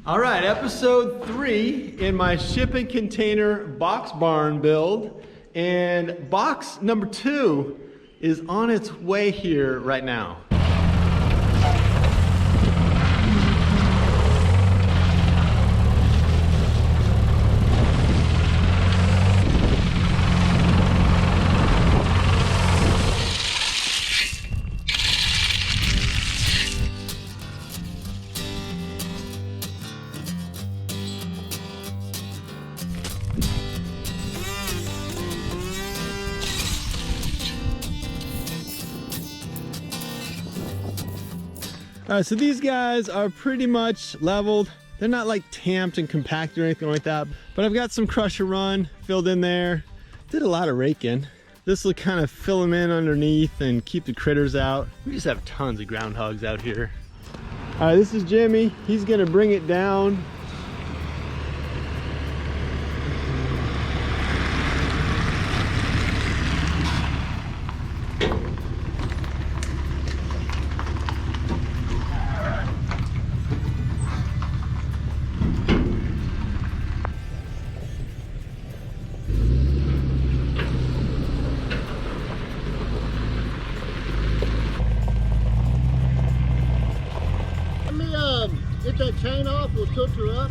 All right, episode 3 in my shipping container box barn build. And box number 2 is on its way here right now. All right, so these guys are pretty much leveled. They're not like tamped and compacted or anything like that, but I've got some crusher run filled in there. Did a lot of raking. This will kind of fill them in underneath and keep the critters out. We just have tons of groundhogs out here. All right, this is Jimmy. He's gonna bring it down. Get that chain off, we'll tilt her up.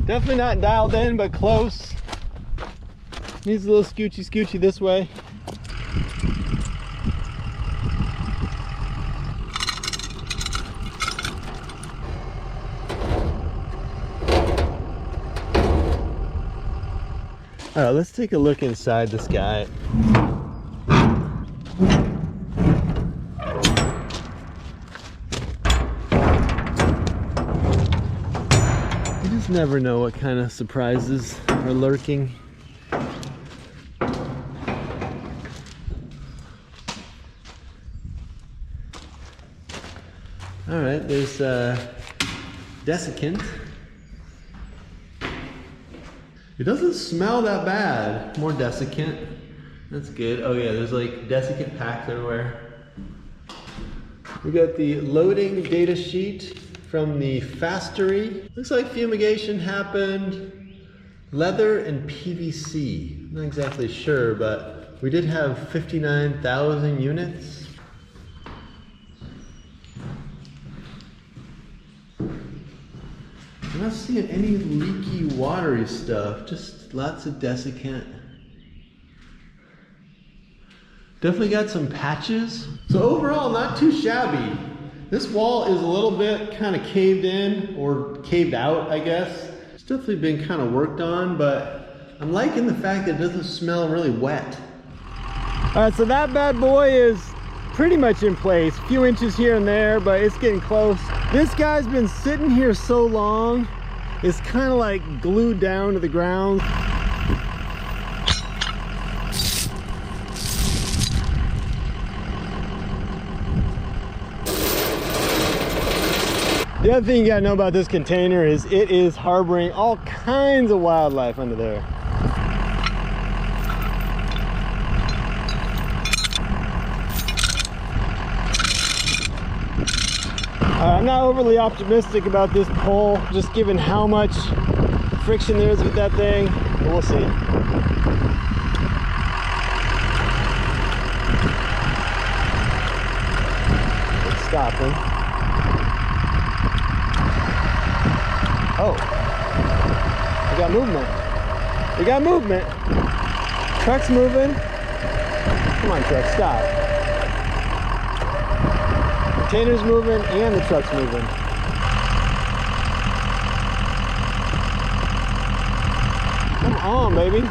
Definitely not dialed in, but close. Needs a little scoochy this way. All right, let's take a look inside this guy. Never know what kind of surprises are lurking. All right, there's desiccant. It doesn't smell that bad. More desiccant. That's good. Oh yeah, there's like desiccant packs everywhere. We got the loading data sheet from the Fastery. Looks like fumigation happened. Leather and PVC. Not exactly sure, but we did have 59,000 units. I'm not seeing any leaky, watery stuff. Just lots of desiccant. Definitely got some patches. So overall, not too shabby. This wall is a little bit kind of caved in or caved out, I guess. It's definitely been kind of worked on, but I'm liking the fact that it doesn't smell really wet. All right, so that bad boy is pretty much in place. A few inches here and there, but it's getting close. This guy's been sitting here so long, is kind of like glued down to the ground. The other thing you gotta know about this container is it is harboring all kinds of wildlife under there. I'm not overly optimistic about this pole, just given how much friction there is with that thing, but we'll see. It's stopping. Oh, we got movement. We got movement. Truck's moving. Come on, truck, stop. Container's moving and the truck's moving. Come on, baby.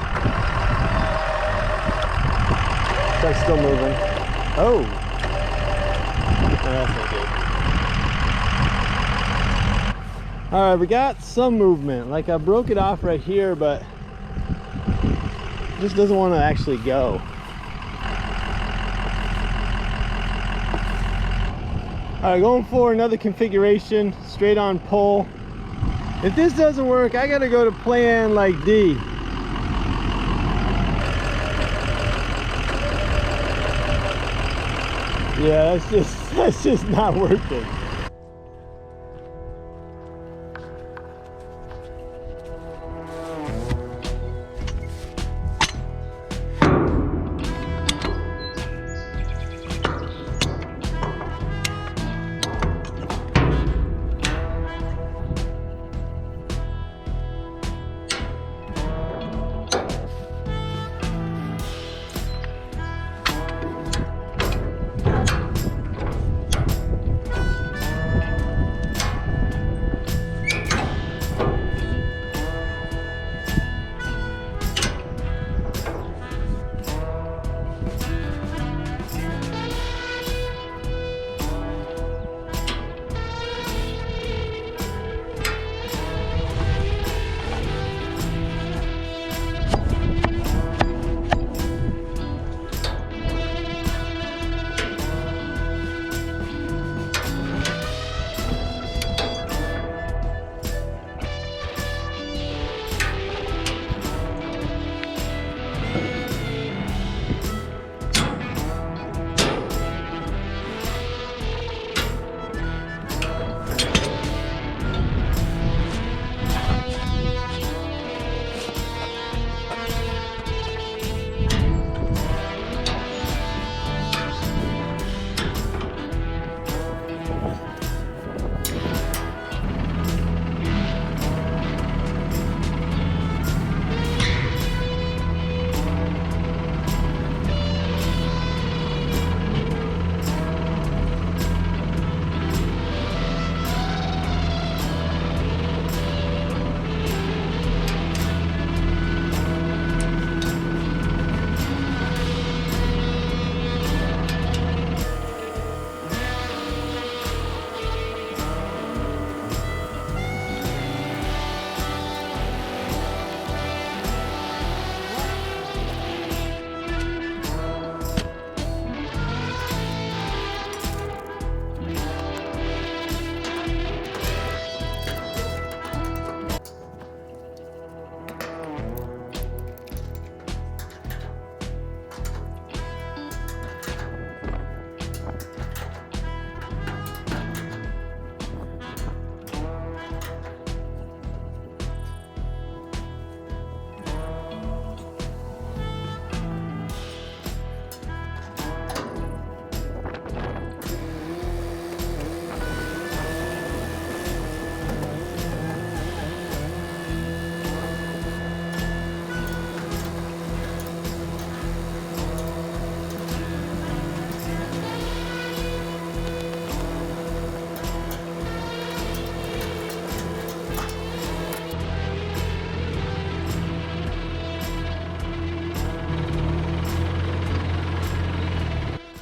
Truck's still moving. Oh. Oh, that's not good. All right, we got some movement. Like I broke it off right here, but it just doesn't want to actually go. All right, going for another configuration, straight on pole. If this doesn't work, I gotta go to plan like D. Yeah, that's just not working.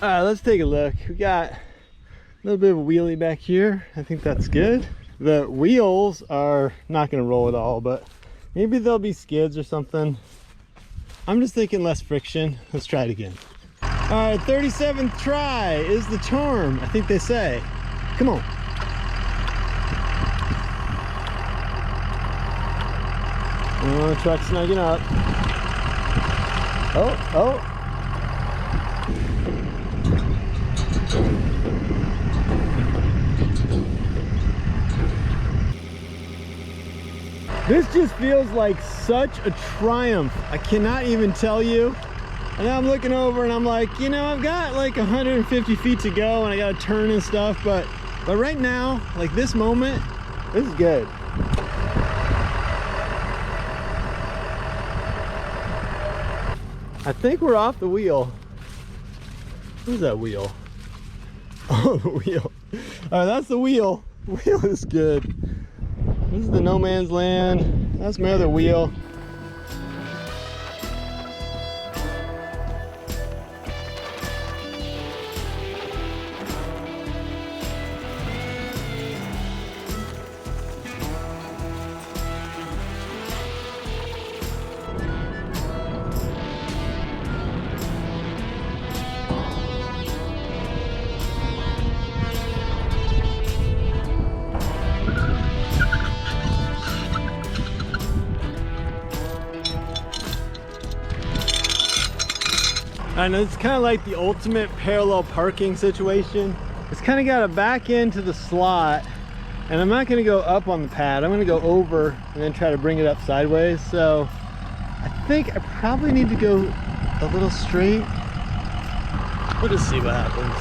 All right, let's take a look. We got a little bit of a wheelie back here. I think that's good. The wheels are not gonna roll at all, but maybe there'll be skids or something. I'm just thinking less friction. Let's try it again. All right, 37th try is the charm, I think they say. Come on. Oh, truck's snugging up. Oh. This just feels like such a triumph. I cannot even tell you. And now I'm looking over and I'm like, you know, I've got like 150 feet to go and I got to turn and stuff, but right now, like this moment, this is good. I think we're off the wheel. Where's that wheel? Oh, the wheel. All right, that's the wheel. The wheel is good. This is the no man's land. That's my other wheel. I know it's kind of like the ultimate parallel parking situation. It's kind of got to back into the slot, and I'm not going to go up on the pad. I'm going to go over and then try to bring it up sideways. So I think I probably need to go a little straight. We'll just see what happens.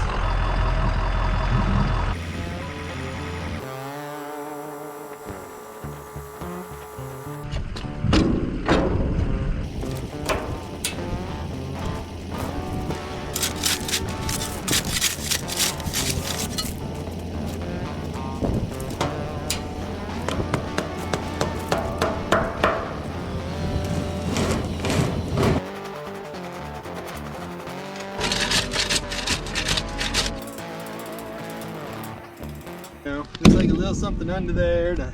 There's like a little something under there to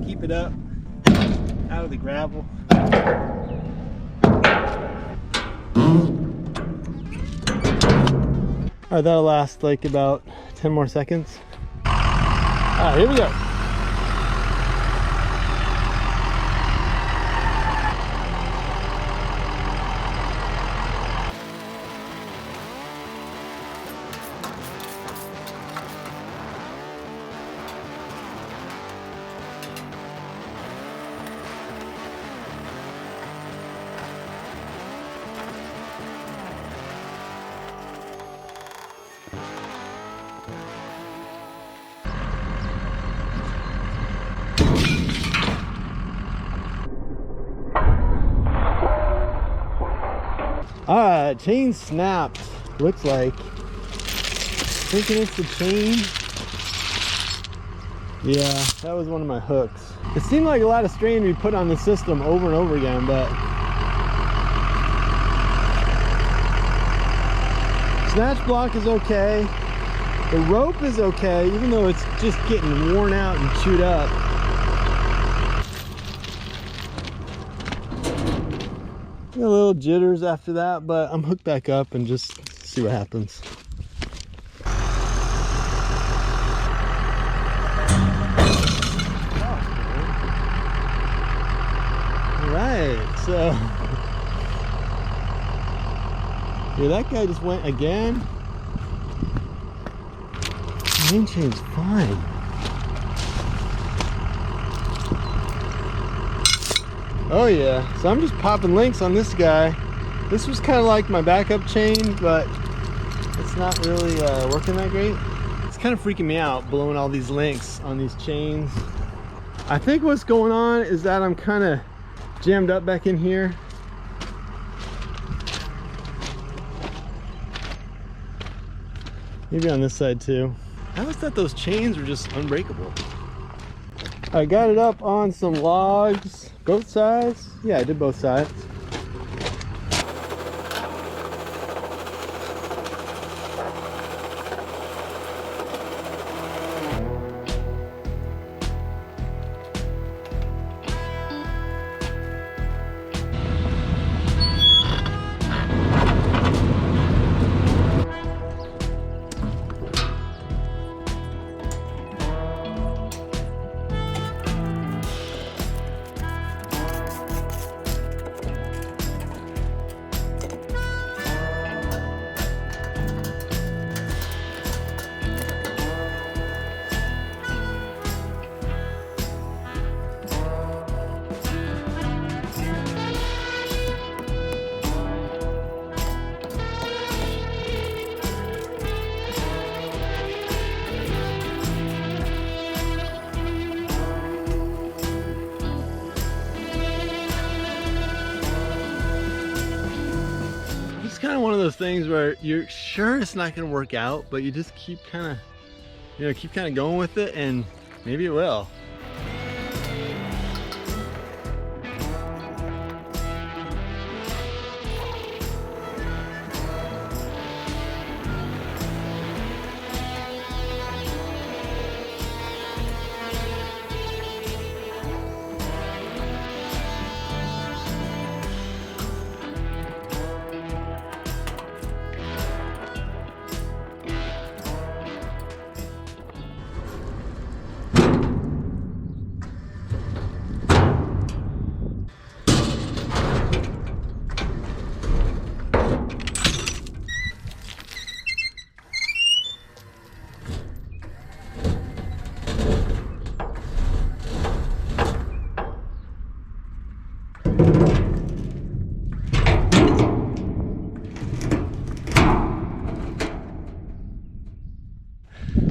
keep it up out of the gravel. Alright, that'll last like about 10 more seconds. Alright, here we go. Alright, chain snapped, looks like. Thinking it's the chain. Yeah, that was one of my hooks. It seemed like a lot of strain we put on the system over and over again, but snatch block is okay. The rope is okay, even though it's just getting worn out and chewed up. A little jitters after that, but I'm hooked back up and just see what happens. All right, so yeah, that guy just went again. Main chain's fine. Oh yeah, so I'm just popping links on this guy. This was kind of like my backup chain, but it's not really working that great. It's kind of freaking me out blowing all these links on these chains. I think what's going on is that I'm kind of jammed up back in here. Maybe on this side too. I always thought those chains were just unbreakable. I got it up on some logs, both sides. Yeah, I did both sides. those things where you're sure it's not gonna work out, but you just keep kind of going with it, and maybe it will.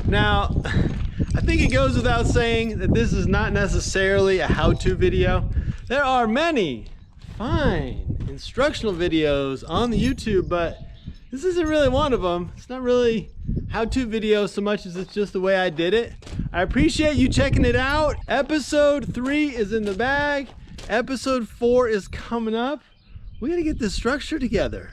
Now, I think it goes without saying that this is not necessarily a how-to video. There are many fine instructional videos on the YouTube, but this isn't really one of them. It's not really how-to video so much as it's just the way I did it. I appreciate you checking it out. Episode 3 is in the bag. Episode 4 is coming up. We gotta get this structure together.